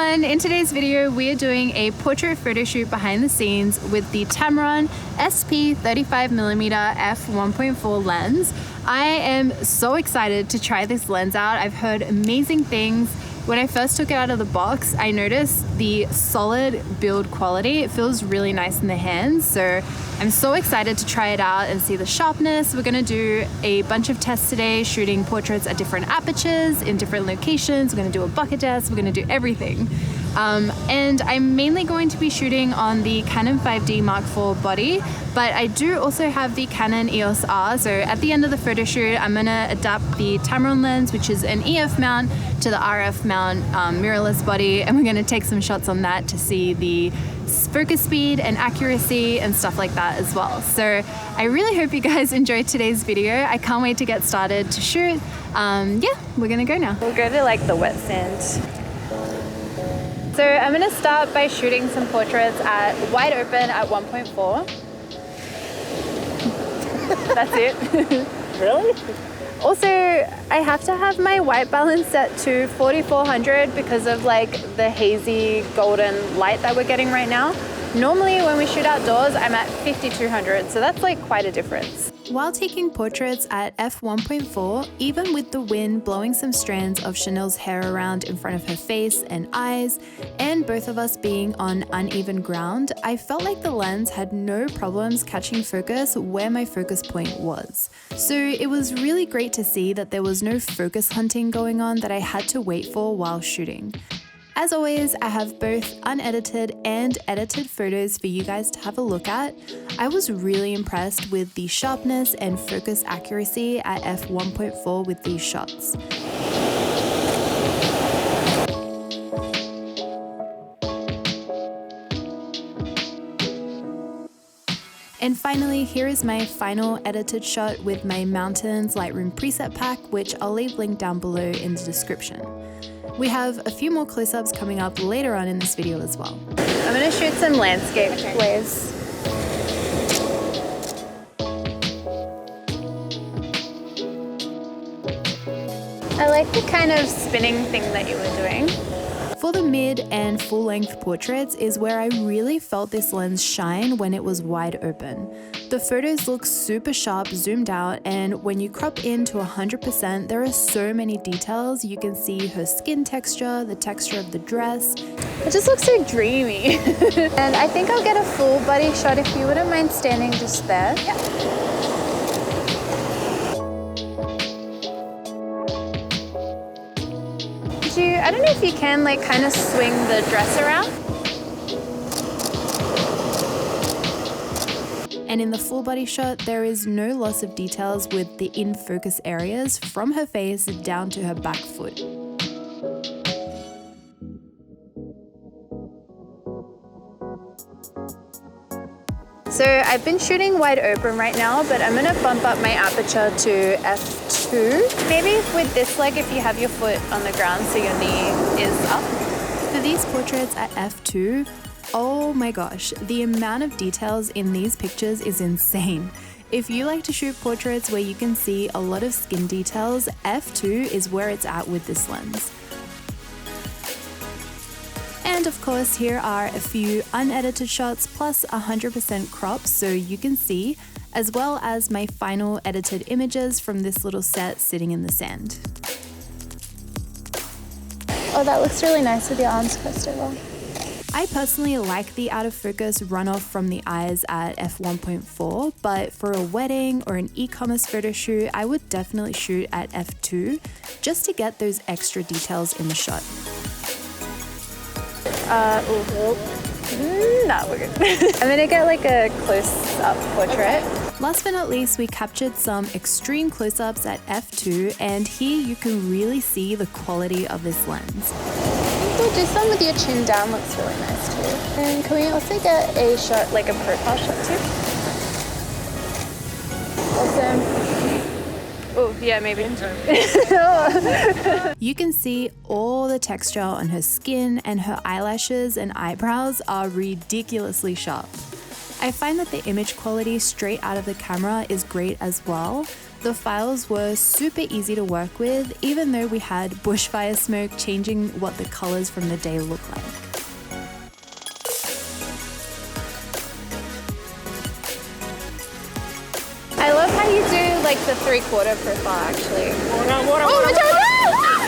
everyone, in today's video we are doing a portrait photo shoot behind the scenes with the Tamron SP 35mm f1.4 lens. I am so excited to try this lens out. I've heard amazing things. When I first took it out of the box, I noticed the solid build quality. It feels really nice in the hands, so I'm so excited to try it out and see the sharpness. We're gonna do a bunch of tests today, shooting portraits at different apertures in different locations. We're gonna do a Bokeh test, we're gonna do everything. And I'm mainly going to be shooting on the Canon 5D Mark IV body, but I do also have the Canon EOS R. So at the end of the photo shoot, I'm gonna adapt the Tamron lens, which is an EF mount, to the RF mount mirrorless body, and we're gonna take some shots on that to see the focus speed and accuracy and stuff like that as well. So I really hope you guys enjoyed today's video. I can't wait to get started to shoot. Yeah, we're gonna go now. We'll go to like the wet sand. So I'm gonna start by shooting some portraits at wide open at 1.4. That's it. Really? Also, I have to have my white balance set to 4400 because of like the hazy golden light that we're getting right now. Normally when we shoot outdoors, I'm at 5200, so that's like quite a difference. While taking portraits at f1.4, even with the wind blowing some strands of Chanel's hair around in front of her face and eyes, and both of us being on uneven ground, I felt like the lens had no problems catching focus where my focus point was. So it was really great to see that there was no focus hunting going on that I had to wait for while shooting. As always, I have both unedited and edited photos for you guys to have a look at. I was really impressed with the sharpness and focus accuracy at f1.4 with these shots. And finally, here is my final edited shot with my Mountains Lightroom preset pack, which I'll leave linked down below in the description. We have a few more close-ups coming up later on in this video as well. I'm gonna shoot some landscape waves. I like the kind of spinning thing that you were doing. For the mid and full-length portraits is where I really felt this lens shine when it was wide open. The photos look super sharp zoomed out, and when you crop in to 100%, there are so many details. You can see her skin texture, the texture of the dress. It just looks so dreamy. And I think I'll get a full body shot if you wouldn't mind standing just there. Yeah. I don't know if you can like kind of swing the dress around. And in the full body shot, there is no loss of details with the in focus areas from her face down to her back foot. So I've been shooting wide open right now, but I'm gonna bump up my aperture to f2. Maybe with this leg, if you have your foot on the ground so your knee is up. For these portraits at f2, oh my gosh, the amount of details in these pictures is insane. If you like to shoot portraits where you can see a lot of skin details, f2 is where it's at with this lens. And of course, here are a few unedited shots plus 100% crops so you can see, as well as my final edited images from this little set sitting in the sand. Oh, that looks really nice with your arms crossed over. I personally like the out of focus runoff from the eyes at f1.4, but for a wedding or an e-commerce photo shoot, I would definitely shoot at f2 just to get those extra details in the shot. No, we're good. I'm gonna get like a close-up portrait. Last but not least, we captured some extreme close-ups at f2, and here you can really see the quality of this lens. We'll do some with your chin down, looks really nice too. And can we also get a shot, like a profile shot too? Awesome. Oh, yeah, maybe. You can see all the texture on her skin, and her eyelashes and eyebrows are ridiculously sharp. I find that the image quality straight out of the camera is great as well. The files were super easy to work with, even though we had bushfire smoke changing what the colors from the day look like. I love how you do like the 3/4 profile actually.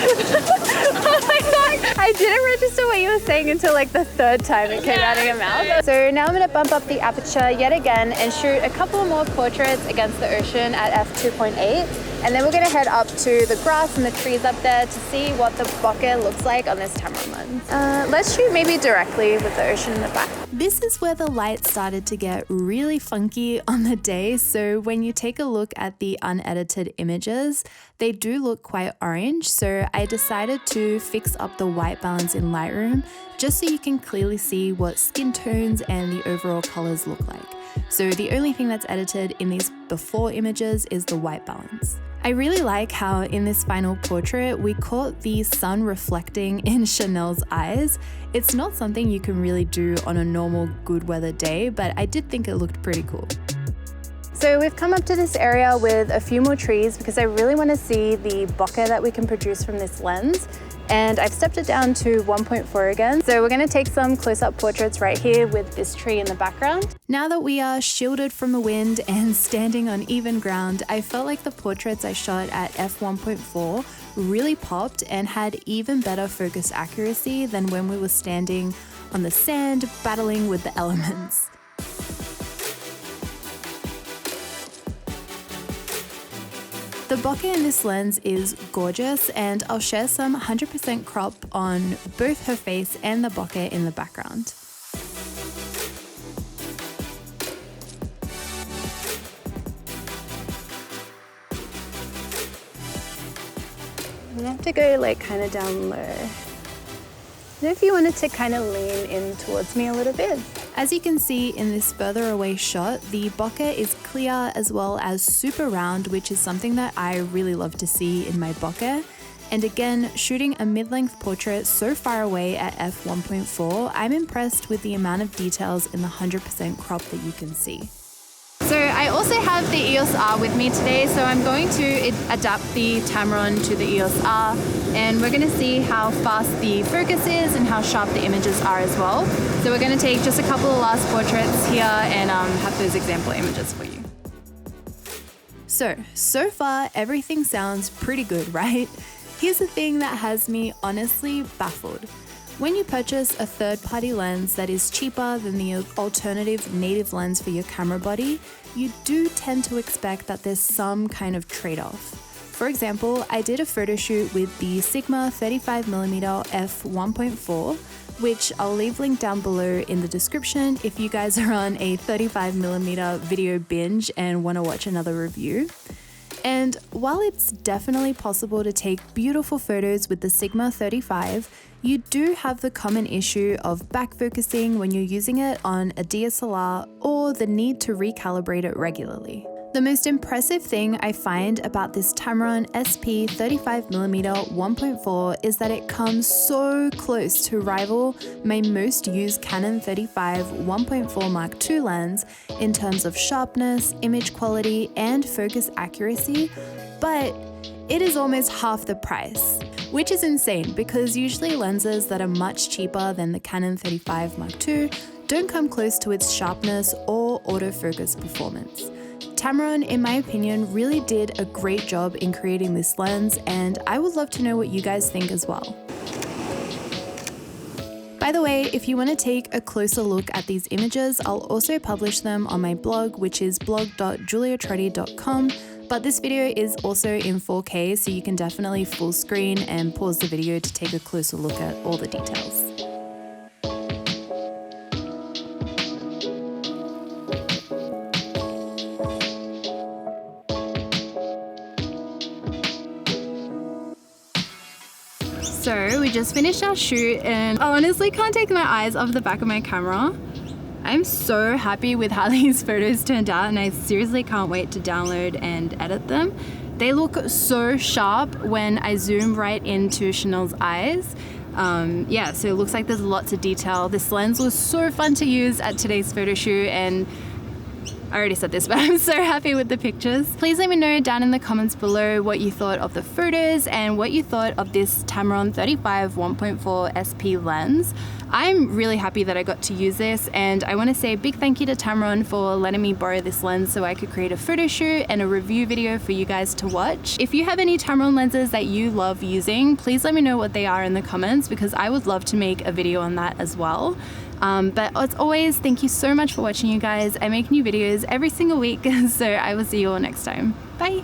Oh my god! I didn't register what you were saying until like the 3rd time it came out of your mouth. So now I'm going to bump up the aperture yet again and shoot a couple more portraits against the ocean at f2.8. And then we're going to head up to the grass and the trees up there to see what the bokeh looks like on this Tamron lens. Let's shoot maybe directly with the ocean in the back. This is where the light started to get really funky on the day, so when you take a look at the unedited images, they do look quite orange, so I decided to fix up the white balance in Lightroom just so you can clearly see what skin tones and the overall colors look like. So the only thing that's edited in these before images is the white balance. I really like how in this final portrait we caught the sun reflecting in Chanel's eyes. It's not something you can really do on a normal good weather day, but I did think it looked pretty cool. So we've come up to this area with a few more trees because I really want to see the bokeh that we can produce from this lens. And I've stepped it down to 1.4 again. So we're going to take some close-up portraits right here with this tree in the background. Now that we are shielded from the wind and standing on even ground, I felt like the portraits I shot at f1.4 really popped and had even better focus accuracy than when we were standing on the sand battling with the elements. The bokeh in this lens is gorgeous, and I'll share some 100% crop on both her face and the bokeh in the background. I'm gonna have to go like kind of down low. And if you wanted to kind of lean in towards me a little bit. As you can see in this further away shot, the bokeh is clear as well as super round, which is something that I really love to see in my bokeh. And again, shooting a mid-length portrait so far away at f1.4, I'm impressed with the amount of details in the 100% crop that you can see. So I also have the EOS R with me today, so I'm going to adapt the Tamron to the EOS R, and we're going to see how fast the focus is and how sharp the images are as well. So we're going to take just a couple of last portraits here and have those example images for you. So far everything sounds pretty good, right? Here's the thing that has me honestly baffled. When you purchase a third-party lens that is cheaper than the alternative native lens for your camera body, you do tend to expect that there's some kind of trade-off. For example, I did a photo shoot with the Sigma 35mm f1.4, which I'll leave linked down below in the description if you guys are on a 35mm video binge and want to watch another review. And while it's definitely possible to take beautiful photos with the Sigma 35, you do have the common issue of back focusing when you're using it on a DSLR or the need to recalibrate it regularly. The most impressive thing I find about this Tamron SP 35mm 1.4 is that it comes so close to rival my most used Canon 35 1.4 Mark II lens in terms of sharpness, image quality, and focus accuracy, but it is almost half the price, which is insane because usually lenses that are much cheaper than the Canon 35 Mark II don't come close to its sharpness or autofocus performance. Tamron, in my opinion, really did a great job in creating this lens, and I would love to know what you guys think as well. By the way, if you want to take a closer look at these images, I'll also publish them on my blog, which is blog.juliatrotti.com. But this video is also in 4K, so you can definitely full screen and pause the video to take a closer look at all the details. So we just finished our shoot and I honestly can't take my eyes off the back of my camera. I'm so happy with how these photos turned out, and I seriously can't wait to download and edit them. They look so sharp when I zoom right into Chanel's eyes. Yeah, so it looks like there's lots of detail. This lens was so fun to use at today's photo shoot, and I already said this, but I'm so happy with the pictures. Please let me know down in the comments below what you thought of the photos and what you thought of this Tamron 35 1.4 SP lens. I'm really happy that I got to use this, and I want to say a big thank you to Tamron for letting me borrow this lens so I could create a photo shoot and a review video for you guys to watch. If you have any Tamron lenses that you love using, please let me know what they are in the comments, because I would love to make a video on that as well. But as always, thank you so much for watching, you guys. I make new videos every single week, so I will see you all next time. Bye!